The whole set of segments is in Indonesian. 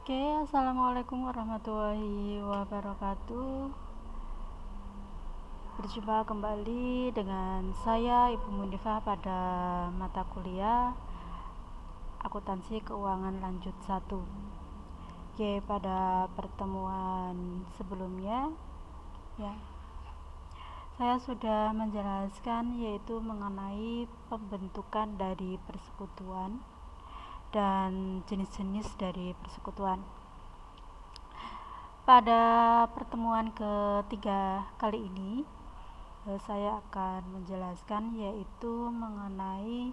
Oke, assalamualaikum warahmatullahi wabarakatuh. Berjumpa kembali dengan saya Ibu Munifah pada mata kuliah Akuntansi Keuangan Lanjut 1. Oke, pada pertemuan sebelumnya ya, saya sudah menjelaskan yaitu mengenai pembentukan dari persekutuan dan jenis-jenis dari persekutuan. Pada pertemuan ketiga kali ini, saya akan menjelaskan yaitu mengenai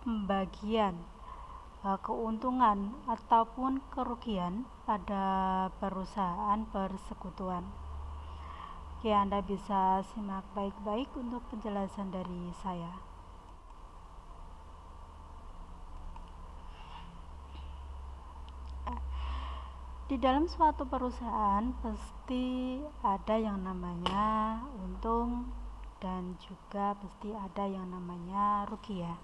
pembagian keuntungan ataupun kerugian pada perusahaan persekutuan. Oke, Anda bisa simak baik-baik untuk penjelasan dari saya. Di dalam suatu perusahaan pasti ada yang namanya untung dan juga pasti ada yang namanya rugi ya.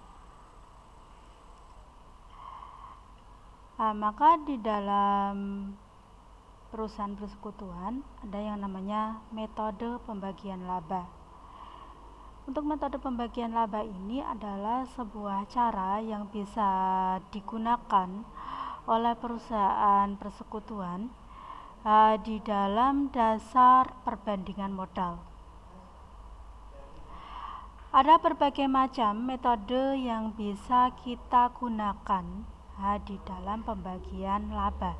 Maka di dalam perusahaan persekutuan ada yang namanya metode pembagian laba. Untuk metode pembagian laba ini adalah sebuah cara yang bisa digunakan oleh perusahaan persekutuan di dalam dasar perbandingan modal. Ada berbagai macam metode yang bisa kita gunakan di dalam pembagian laba.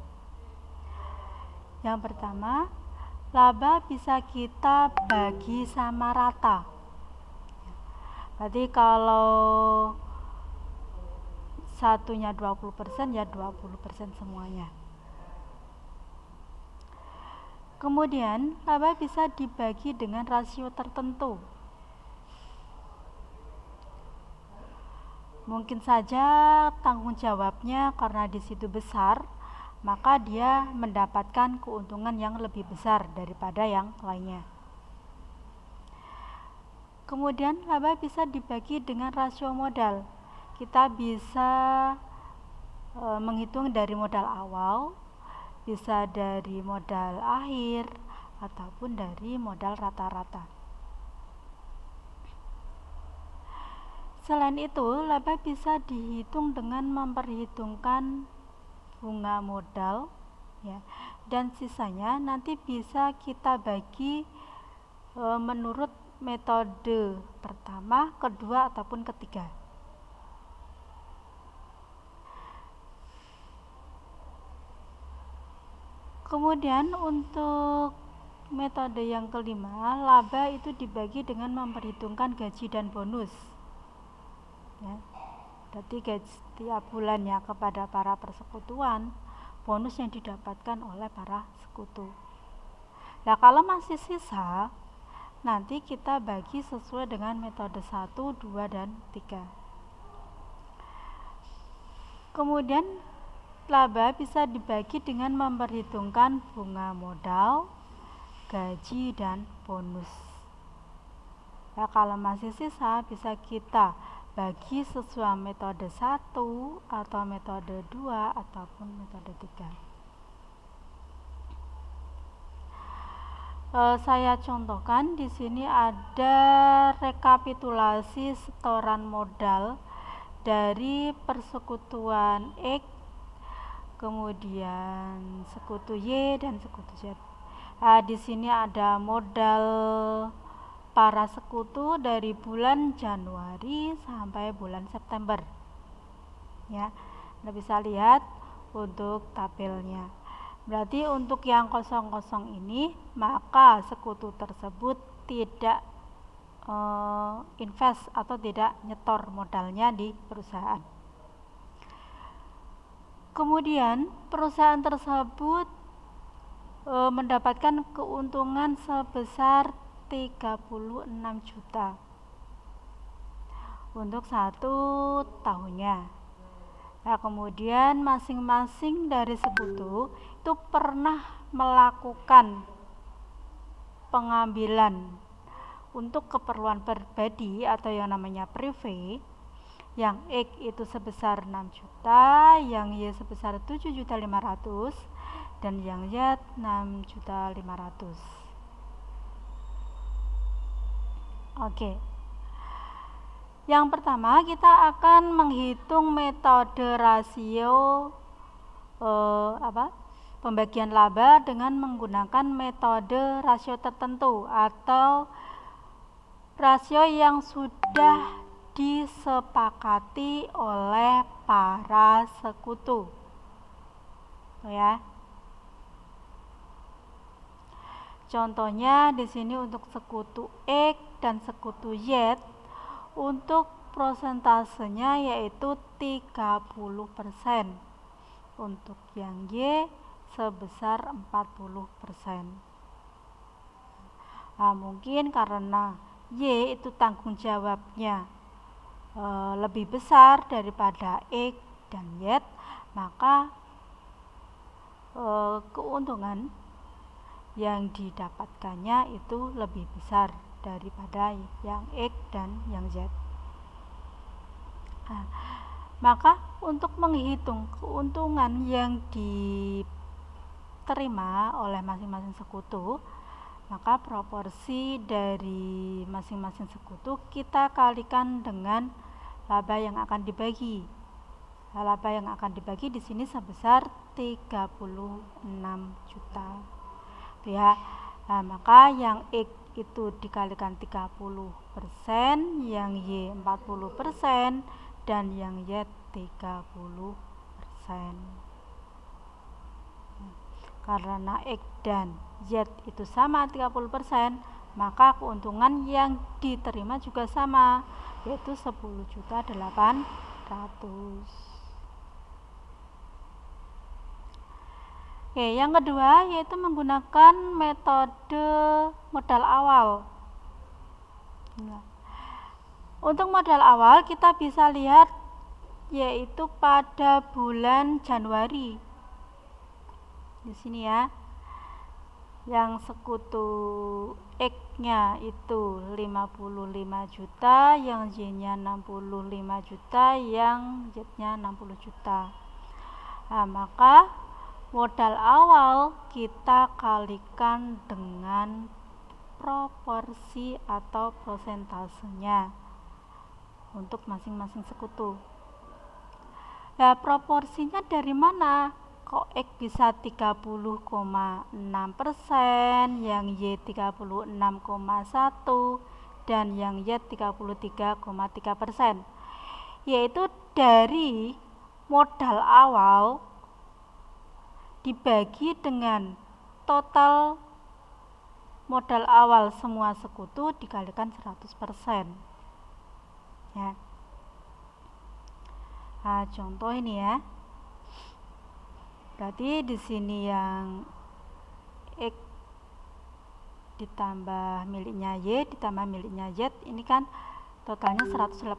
Yang pertama, laba bisa kita bagi sama rata. Berarti kalau satunya 20% ya 20% semuanya. Kemudian laba bisa dibagi dengan rasio tertentu. Mungkin saja tanggung jawabnya karena di situ besar, maka dia mendapatkan keuntungan yang lebih besar daripada yang lainnya. Kemudian laba bisa dibagi dengan rasio modal. Kita bisa menghitung dari modal awal, bisa dari modal akhir, ataupun dari modal rata-rata. Selain itu, laba bisa dihitung dengan memperhitungkan bunga modal ya, dan sisanya nanti bisa kita bagi menurut metode pertama, kedua, ataupun ketiga. Kemudian untuk metode yang kelima, laba itu dibagi dengan memperhitungkan gaji dan bonus ya. Jadi gaji setiap bulannya kepada para persekutuan, bonus yang didapatkan oleh para sekutu. Nah, kalau masih sisa, nanti kita bagi sesuai dengan metode 1, 2, dan 3. Kemudian laba bisa dibagi dengan memperhitungkan bunga modal, gaji, dan bonus. Nah, kalau masih sisa bisa kita bagi sesuai metode 1 atau metode 2 ataupun metode 3. Saya contohkan di sini ada rekapitulasi setoran modal dari persekutuan X, kemudian sekutu Y dan sekutu Z. Di sini ada modal para sekutu dari bulan Januari sampai bulan September. Ya, Anda bisa lihat untuk tabelnya. Berarti untuk yang kosong-kosong ini, maka sekutu tersebut tidak invest atau tidak nyetor modalnya di perusahaan. Kemudian perusahaan tersebut mendapatkan keuntungan sebesar 36 juta untuk 1 tahunnya. Nah, kemudian masing-masing dari sekutu itu pernah melakukan pengambilan untuk keperluan pribadi atau yang namanya privé Yang X itu sebesar 6 juta, yang Y sebesar 7.500.000, dan yang Z 6.500.000. Oke. Yang pertama kita akan menghitung metode rasio pembagian laba dengan menggunakan metode rasio tertentu atau rasio yang sudah disepakati oleh para sekutu, ya. Contohnya di sini untuk sekutu X dan sekutu Y, untuk prosentasenya yaitu 30%. Untuk yang Y sebesar 40%. Nah, mungkin karena Y itu tanggung jawabnya lebih besar daripada X dan Y, maka keuntungan yang didapatkannya itu lebih besar daripada yang X dan yang Z. Nah, maka untuk menghitung keuntungan yang diterima oleh masing-masing sekutu, maka proporsi dari masing-masing sekutu kita kalikan dengan laba yang akan dibagi. Laba yang akan dibagi di sini sebesar 36 juta. Ya. Nah, maka yang X itu dikalikan 30%, yang Y 40%, dan yang Y 30%. Karena X dan Z itu sama 30%, maka keuntungan yang diterima juga sama, yaitu 10.800.000. Oke, yang kedua yaitu menggunakan metode modal awal. Untuk modal awal kita bisa lihat yaitu pada bulan Januari. Di sini ya, yang sekutu X-nya itu 55 juta, yang Y-nya 65 juta, yang Z-nya 60 juta. Nah, maka modal awal kita kalikan dengan proporsi atau prosentasenya untuk masing-masing sekutu. Nah, proporsinya dari mana? Kok X bisa 30,6%, yang Y 36,1%, dan yang Y 33,3%. Yaitu dari modal awal dibagi dengan total modal awal semua sekutu dikalikan 100%. Ya. Nah, contoh ini ya. Berarti di sini yang X ditambah miliknya Y ditambah miliknya Z, ini kan totalnya 180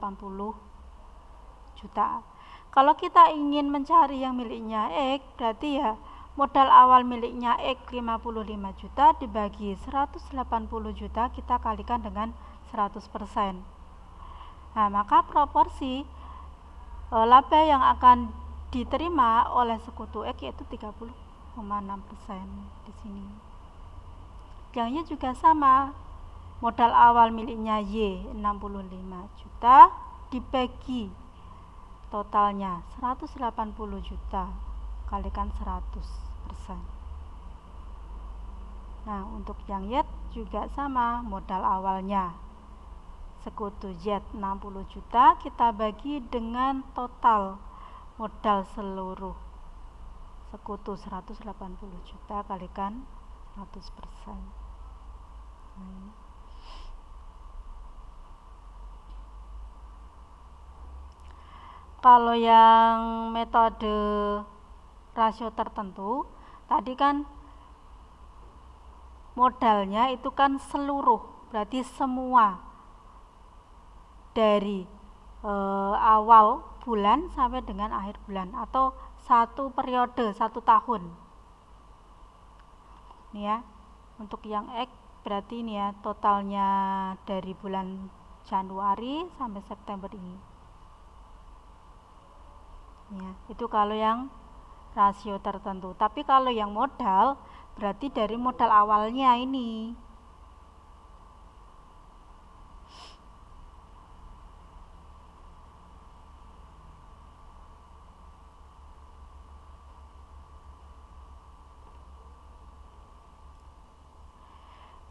juta. Kalau kita ingin mencari yang miliknya X, berarti ya modal awal miliknya X 55 juta dibagi 180 juta kita kalikan dengan 100%. Nah, maka proporsi laba yang akan diterima oleh sekutu X yaitu 30,6% di sini. Yang Y juga sama. Modal awal miliknya Y 65 juta dibagi totalnya 180 juta kalikan 100%. Nah, untuk yang Y juga sama, modal awalnya sekutu Z 60 juta kita bagi dengan total modal seluruh sekutu 180 juta kalikan 100%. Kalau yang metode rasio tertentu tadi kan modalnya itu kan seluruh, berarti semua dari awal bulan sampai dengan akhir bulan atau satu periode 1 tahun. Ini ya, untuk yang X berarti ini ya totalnya dari bulan Januari sampai September ini. ya. Itu kalau yang rasio tertentu. Tapi kalau yang modal berarti dari modal awalnya ini.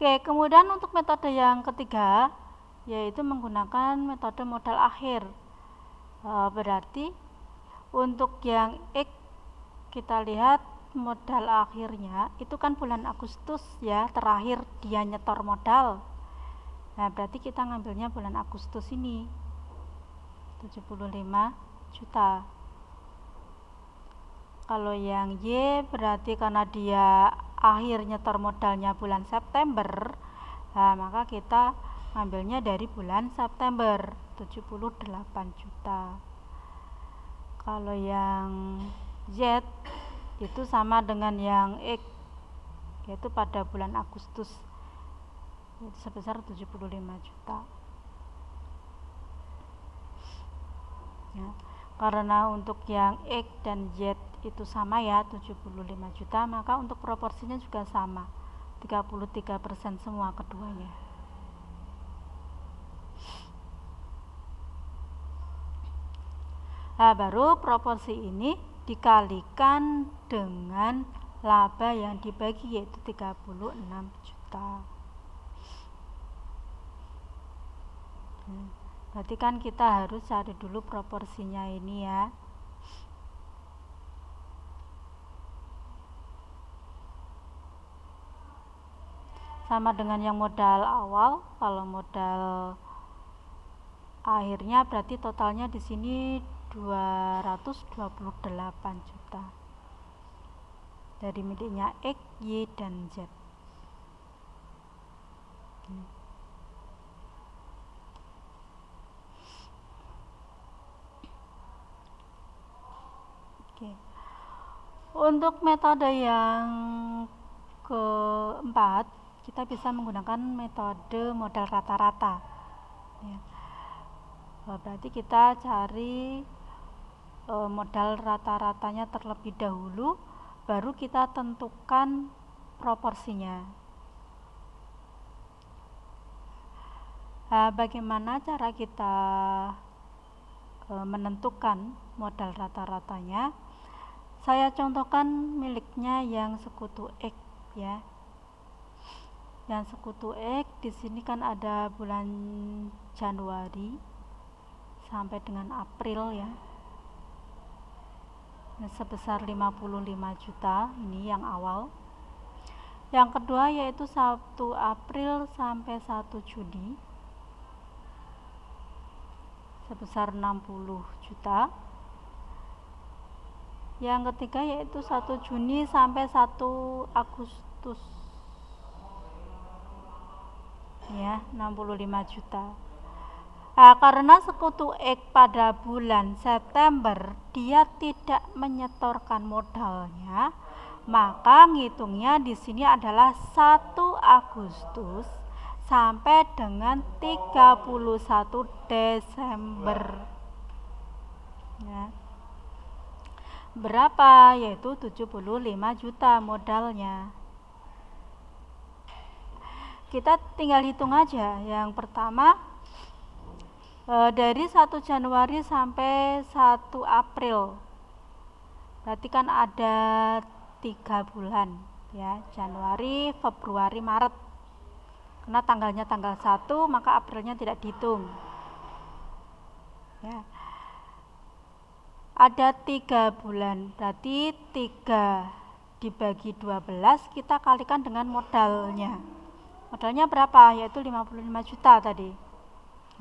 Oke, kemudian untuk metode yang ketiga yaitu menggunakan metode modal akhir. Berarti untuk yang X kita lihat modal akhirnya itu kan bulan Agustus ya, terakhir dia nyetor modal. Nah, berarti kita ngambilnya bulan Agustus ini 75 juta. Kalau yang Y berarti karena dia akhir nyetor modalnya bulan September, nah maka kita ambilnya dari bulan September 78 juta. Kalau yang Z itu sama dengan yang X, yaitu pada bulan Agustus sebesar 75 juta ya. Karena untuk yang X dan Z itu sama ya 75 juta, maka untuk proporsinya juga sama 33% semua keduanya. Nah, baru proporsi ini dikalikan dengan laba yang dibagi yaitu 36 juta. Berarti kan kita harus cari dulu proporsinya ini ya. Sama dengan yang modal awal, kalau modal akhirnya berarti totalnya di sini 228 juta dari miliknya X, Y, dan Z. Oke. Untuk metode yang keempat, kita bisa menggunakan metode modal rata-rata ya. Berarti kita cari modal rata-ratanya terlebih dahulu, baru kita tentukan proporsinya. Nah, bagaimana cara kita menentukan modal rata-ratanya? Saya contohkan miliknya yang sekutu X ya. Yang sekutu X di sini kan ada bulan Januari sampai dengan April ya. Sebesar 55 juta, ini yang awal. Yang kedua yaitu 1 April sampai 1 Juni sebesar 60 juta. Yang ketiga yaitu 1 Juni sampai 1 Agustus ya, 65 juta. Nah, karena sekutu X pada bulan September dia tidak menyetorkan modalnya, maka ngitungnya di sini adalah 1 Agustus sampai dengan 31 Desember ya. Berapa? Yaitu 75 juta modalnya. Kita tinggal hitung aja. Yang pertama dari 1 Januari sampai 1 April, berarti kan ada 3 bulan ya, Januari, Februari, Maret. Karena tanggalnya tanggal 1, maka Aprilnya tidak dihitung ya. Ada 3 bulan, berarti 3 dibagi 12 kita kalikan dengan modalnya. Modalnya berapa? Yaitu 55 juta tadi.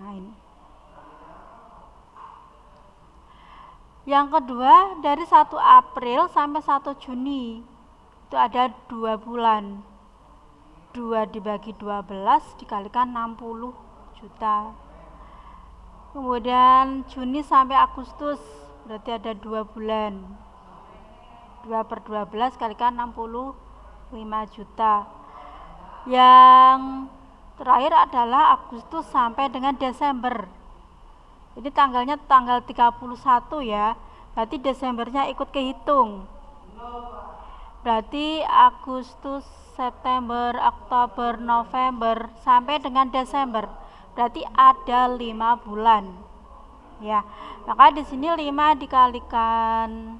Nah, ini. Yang kedua dari 1 April sampai 1 Juni itu ada 2 bulan. 2 dibagi 12 dikalikan 60 juta. Kemudian Juni sampai Agustus berarti ada 2 bulan. 2/12 kalikan 65 juta. Yang terakhir adalah Agustus sampai dengan Desember. Ini tanggalnya tanggal 31 ya, berarti Desembernya ikut kehitung. Berarti Agustus, September, Oktober, November sampai dengan Desember. Berarti ada 5 bulan. Ya. Maka di sini 5 dikalikan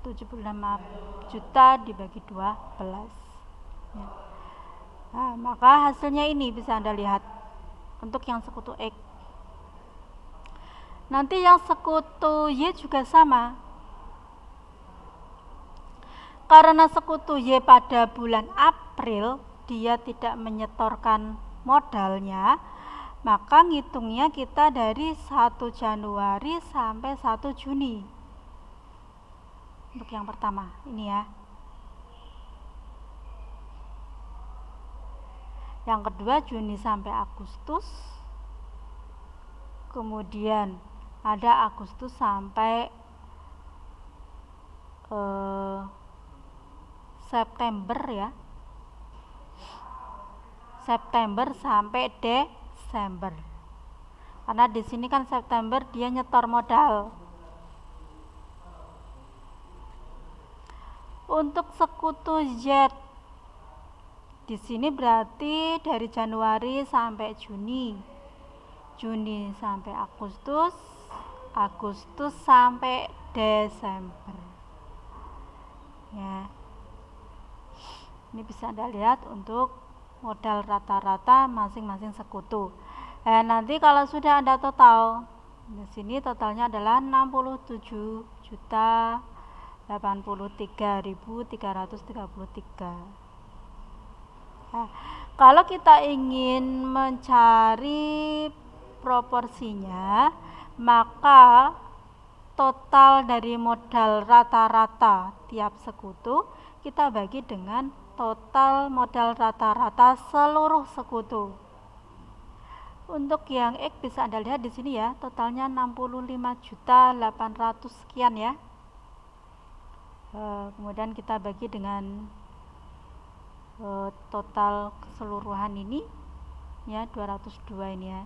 75 juta dibagi 12. Ya. Nah, maka hasilnya ini bisa Anda lihat untuk yang sekutu X. Nanti yang sekutu Y juga sama. Karena sekutu Y pada bulan April dia tidak menyetorkan modalnya, maka ngitungnya kita dari 1 Januari sampai 1 Juni. Untuk yang pertama ini ya. Yang kedua Juni sampai Agustus. Kemudian ada Agustus sampai September ya. September sampai Desember. Karena di sini kan September dia nyetor modal. Untuk sekutu Z di sini berarti dari Januari sampai Juni, Juni sampai Agustus, Agustus sampai Desember. Ya. Ini bisa Anda lihat untuk modal rata-rata masing-masing sekutu. Nanti kalau sudah Anda total, di sini totalnya adalah 67.083.333. Nah, kalau kita ingin mencari proporsinya, maka total dari modal rata-rata tiap sekutu kita bagi dengan total modal rata-rata seluruh sekutu. Untuk yang X bisa Anda lihat di sini ya, totalnya 65.800 sekian ya. Kemudian kita bagi dengan total keseluruhan ini ya 202 ini ya.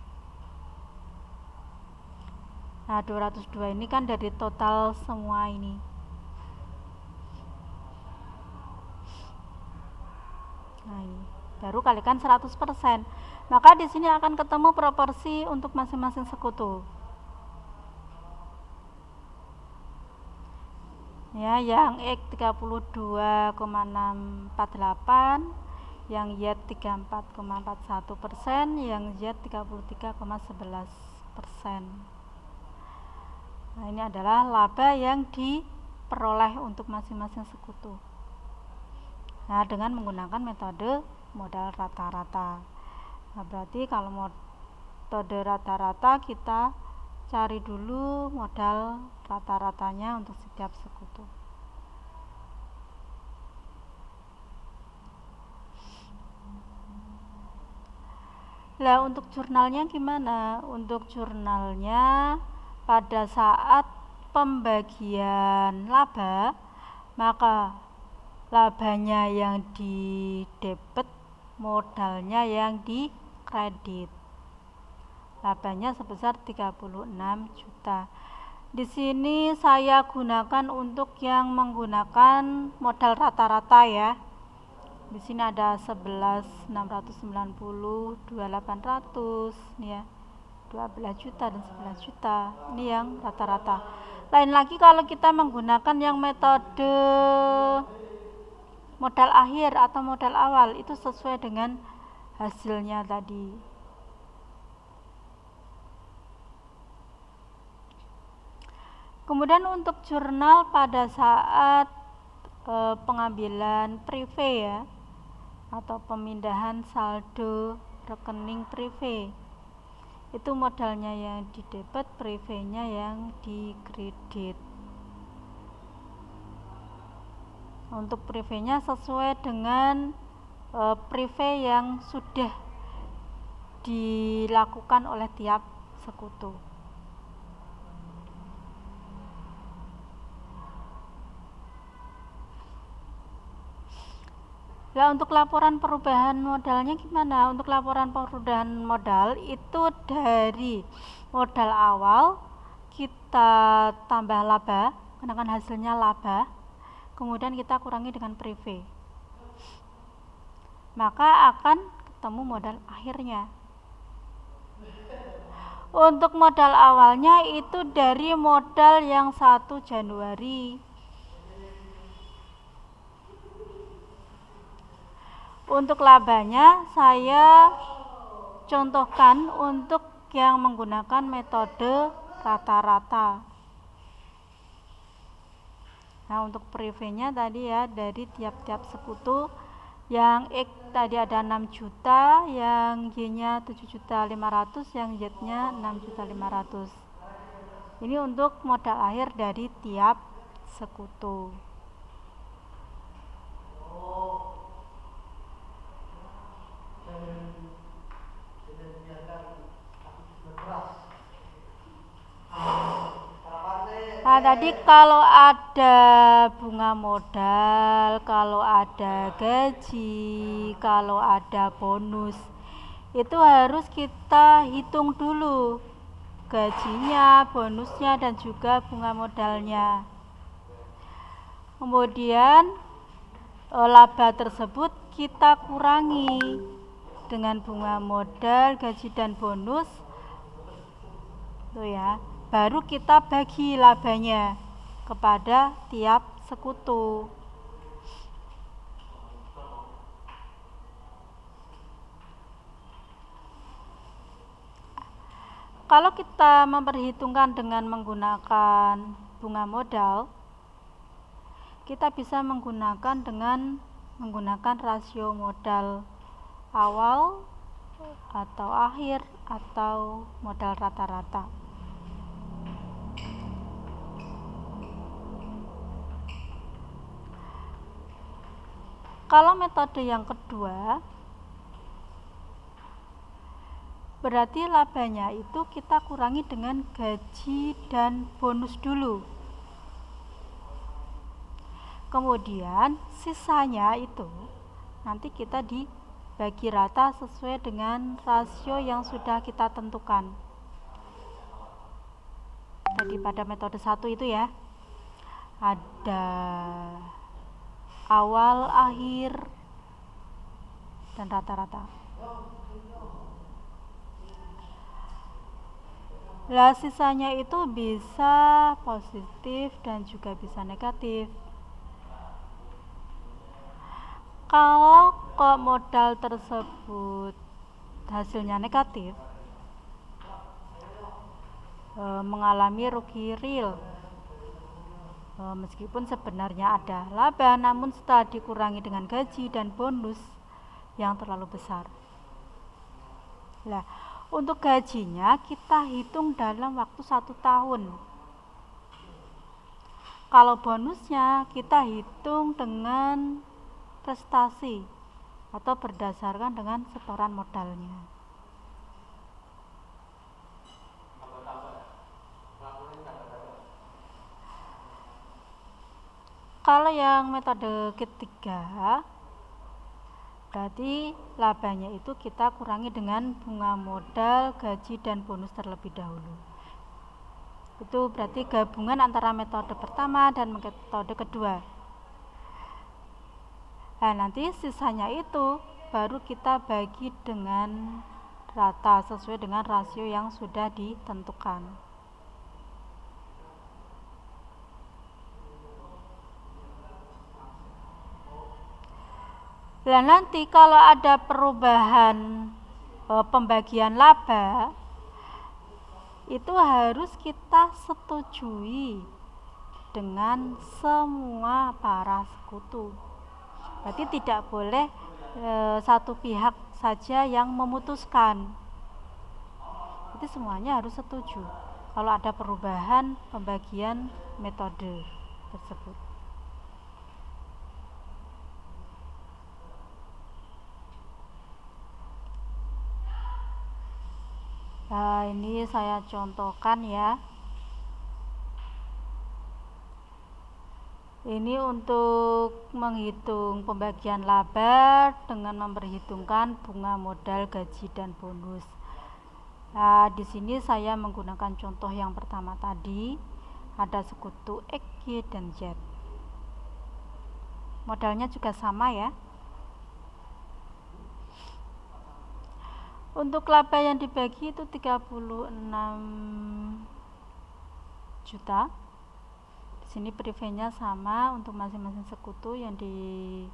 Nah 202 ini kan dari total semua ini. Nah ini baru kalikan 100%. Maka di sini akan ketemu proporsi untuk masing-masing sekutu. Ya, yang X 32,648, yang Y 34,41%, yang Z 33,11%. Nah, ini adalah laba yang diperoleh untuk masing-masing sekutu. Nah, dengan menggunakan metode modal rata-rata. Nah, berarti kalau metode rata-rata kita cari dulu modal rata-ratanya untuk setiap sekutu. Nah, untuk jurnalnya gimana? Untuk jurnalnya pada saat pembagian laba, maka labanya yang di debit, modalnya yang di kredit. Labanya sebesar 36 juta. Di sini saya gunakan untuk yang menggunakan modal rata-rata ya. Di sini ada 11.690, 2.800 nih ya. 12 juta dan 11 juta. Ini yang rata-rata. Lain lagi kalau kita menggunakan yang metode modal akhir atau modal awal, itu sesuai dengan hasilnya tadi. Kemudian untuk jurnal pada saat pengambilan privé ya, atau pemindahan saldo rekening privé, itu modalnya yang di debit, privénya yang di kredit. Untuk privénya sesuai dengan privé yang sudah dilakukan oleh tiap sekutu. Nah, untuk laporan perubahan modalnya gimana? Untuk laporan perubahan modal itu dari modal awal kita tambah laba kenakan hasilnya laba, kemudian kita kurangi dengan prive, maka akan ketemu modal akhirnya. Untuk modal awalnya itu dari modal yang 1 Januari. Untuk labanya saya contohkan untuk yang menggunakan metode rata-rata. Nah, untuk privenya tadi ya, dari tiap-tiap sekutu, yang X tadi ada 6 juta, yang Y-nya 7.500.000, yang Z-nya 6.500.000. Ini untuk modal akhir dari tiap sekutu. Nah, tadi kalau ada bunga modal, kalau ada gaji, kalau ada bonus, itu harus kita hitung dulu gajinya, bonusnya, dan juga bunga modalnya. Kemudian laba tersebut kita kurangi dengan bunga modal, gaji, dan bonus. Tuh ya. Baru kita bagi labanya kepada tiap sekutu. Kalau kita memperhitungkan dengan menggunakan bunga modal, kita bisa menggunakan dengan menggunakan rasio modal awal atau akhir atau modal rata-rata. Kalau metode yang kedua, berarti labanya itu kita kurangi dengan gaji dan bonus dulu. Kemudian sisanya itu nanti kita dibagi rata sesuai dengan rasio yang sudah kita tentukan. Tadi pada metode 1 itu ya, ada awal, akhir, dan rata-rata. Lah sisanya itu bisa positif dan juga bisa negatif. Kalau kok modal tersebut hasilnya negatif, mengalami rugi real, meskipun sebenarnya ada laba, namun setelah dikurangi dengan gaji dan bonus yang terlalu besar. Nah, untuk gajinya kita hitung dalam waktu 1 tahun. Kalau bonusnya kita hitung dengan prestasi atau berdasarkan dengan setoran modalnya. Kalau yang metode ketiga, berarti labanya itu kita kurangi dengan bunga modal, gaji, dan bonus terlebih dahulu. Itu berarti gabungan antara metode pertama dan metode kedua. Nah, nanti sisanya itu baru kita bagi dengan rata sesuai dengan rasio yang sudah ditentukan. Nah, nanti kalau ada perubahan pembagian laba, itu harus kita setujui dengan semua para sekutu. Berarti tidak boleh satu pihak saja yang memutuskan. Itu semuanya harus setuju kalau ada perubahan pembagian metode tersebut. Nah, ini saya contohkan ya. Ini untuk menghitung pembagian laba dengan memperhitungkan bunga modal, gaji, dan bonus. Nah, di sini saya menggunakan contoh yang pertama tadi. ada sekutu X, Y, dan Z. Modalnya juga sama ya. Untuk laba yang dibagi itu 36 juta. Di sini prevainya sama untuk masing-masing sekutu yang dilakukan.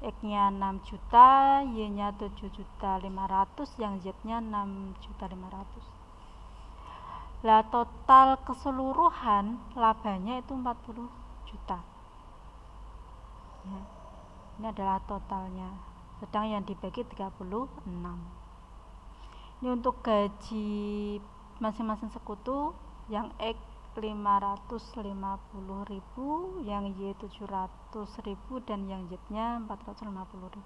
X-nya 6 juta, Y-nya 7.500.000, yang Z-nya 6.500.000. Lah total keseluruhan labanya itu 40 juta. Ya. Ini adalah totalnya. Sedang yang dibagi 36. Ini untuk gaji masing-masing sekutu, yang X 550.000, yang Y 700.000, dan yang Z-nya 450.000.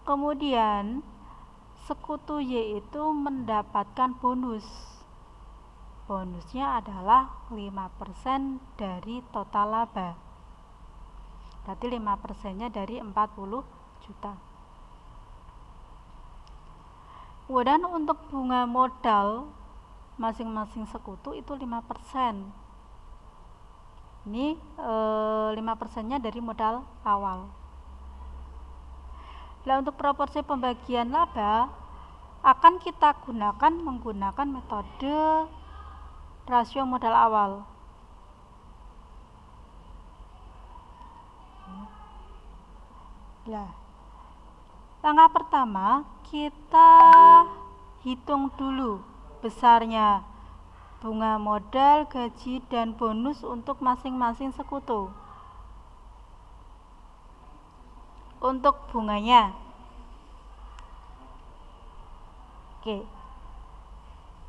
Kemudian sekutu Y itu mendapatkan bonus. Bonusnya adalah 5% dari total laba. Berarti 5%-nya dari 40 juta. Kemudian untuk bunga modal masing-masing sekutu itu 5%. Ini 5%-nya dari modal awal. Nah, untuk proporsi pembagian laba akan kita menggunakan metode rasio modal awal. Nah, langkah pertama kita hitung dulu besarnya bunga modal, gaji, dan bonus untuk masing-masing sekutu. Untuk bunganya, oke,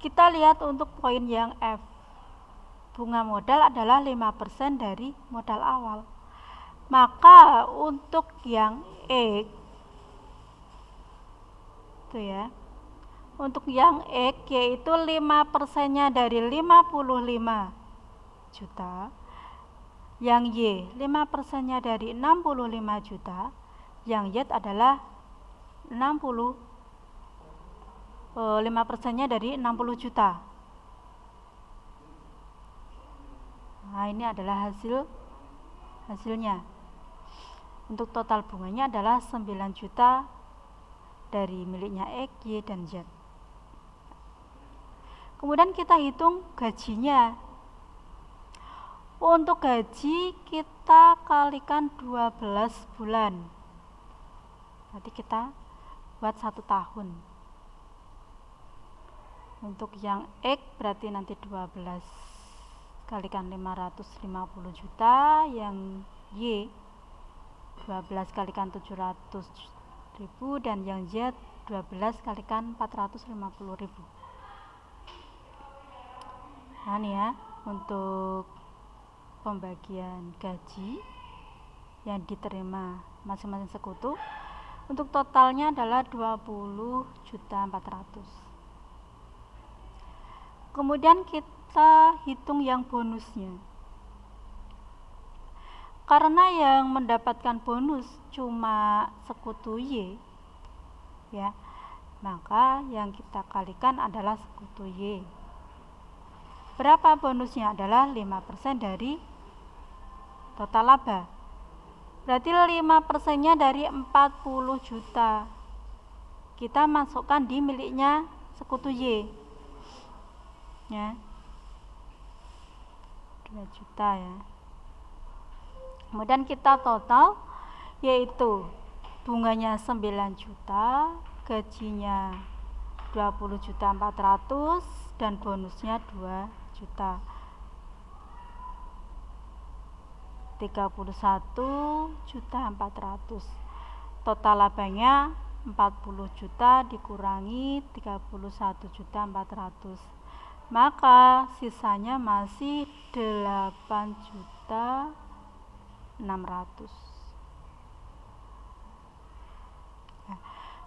kita lihat untuk poin yang F. Bunga modal adalah 5% dari modal awal. Maka untuk yang X itu ya, untuk yang X yaitu 5%-nya dari 55 juta, yang Y 5%-nya dari 65 juta, yang Z adalah 5%-nya dari 60 juta. Nah, ini adalah hasilnya. Untuk total bunganya adalah 9 juta dari miliknya X, Y, dan Z. Kemudian kita hitung gajinya. Untuk gaji kita kalikan 12 bulan. Nanti kita buat 1 tahun. Untuk yang X berarti nanti 12 kalikan 550 juta, yang Y 12 kalikan 700.000, dan yang Z 12 kalikan 450.000. Nah, ini ya untuk pembagian gaji yang diterima masing-masing sekutu. Untuk totalnya adalah 20.400.000. Kemudian kita hitung yang bonusnya. Karena yang mendapatkan bonus cuma sekutu Y, ya, maka yang kita kalikan adalah sekutu Y. Berapa bonusnya? Adalah 5% dari total laba. Berarti 5%-nya dari 40 juta. Kita masukkan di miliknya sekutu Y. Ya. 2 juta ya. Kemudian kita total yaitu bunganya 9 juta, gajinya 20.400.000, dan bonusnya 2 juta. 31.400.000. Total labanya 40 juta dikurangi 31.400.000. Maka sisanya masih 8.600.000.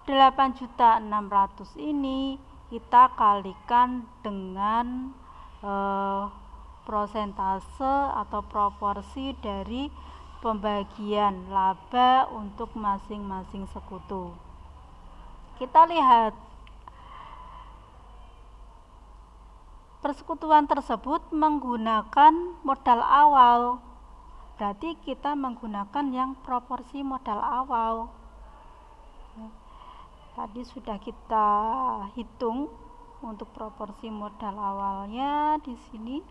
8.600.000 ini kita kalikan dengan prosentase atau proporsi dari pembagian laba untuk masing-masing sekutu. Kita lihat persekutuan tersebut menggunakan modal awal, berarti kita menggunakan yang proporsi modal awal. Tadi sudah kita hitung untuk proporsi modal awalnya di sini.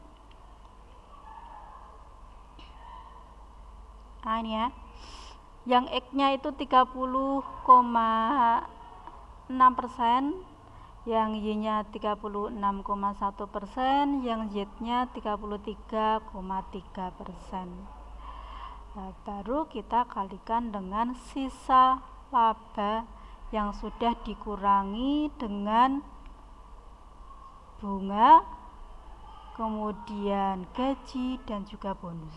Nah ini ya, yang X-nya itu 30,6%, yang Y-nya 36,1%, yang Z-nya 33,3%. Nah, baru kita kalikan dengan sisa laba yang sudah dikurangi dengan bunga, kemudian gaji dan juga bonus.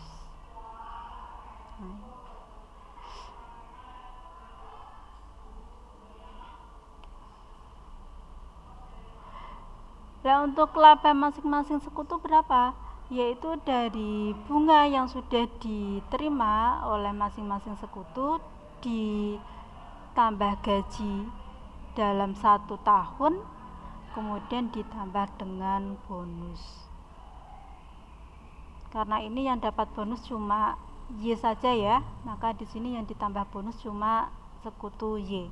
Nah, untuk laba masing-masing sekutu berapa? Yaitu dari bunga yang sudah diterima oleh masing-masing sekutu ditambah gaji dalam 1 tahun, kemudian ditambah dengan bonus. Karena ini yang dapat bonus cuma Y saja ya, maka di sini yang ditambah bonus cuma sekutu Y.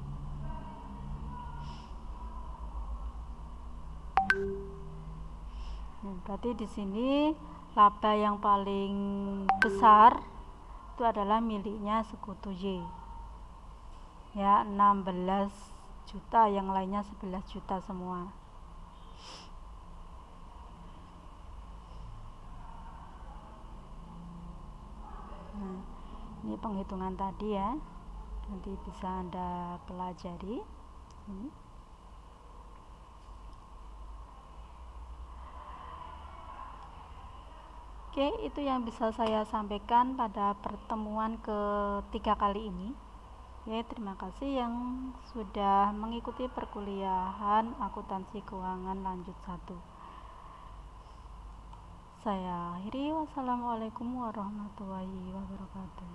Berarti di sini laba yang paling besar itu adalah miliknya sekutu Y. Ya, 16 juta, yang lainnya 11 juta semua. Nah, ini penghitungan tadi ya. Nanti bisa Anda pelajari. Ini. Oke, itu yang bisa saya sampaikan pada pertemuan ketiga kali ini. Oke, terima kasih yang sudah mengikuti perkuliahan akuntansi keuangan lanjut 1. Saya akhiri. Wassalamualaikum warahmatullahi wabarakatuh.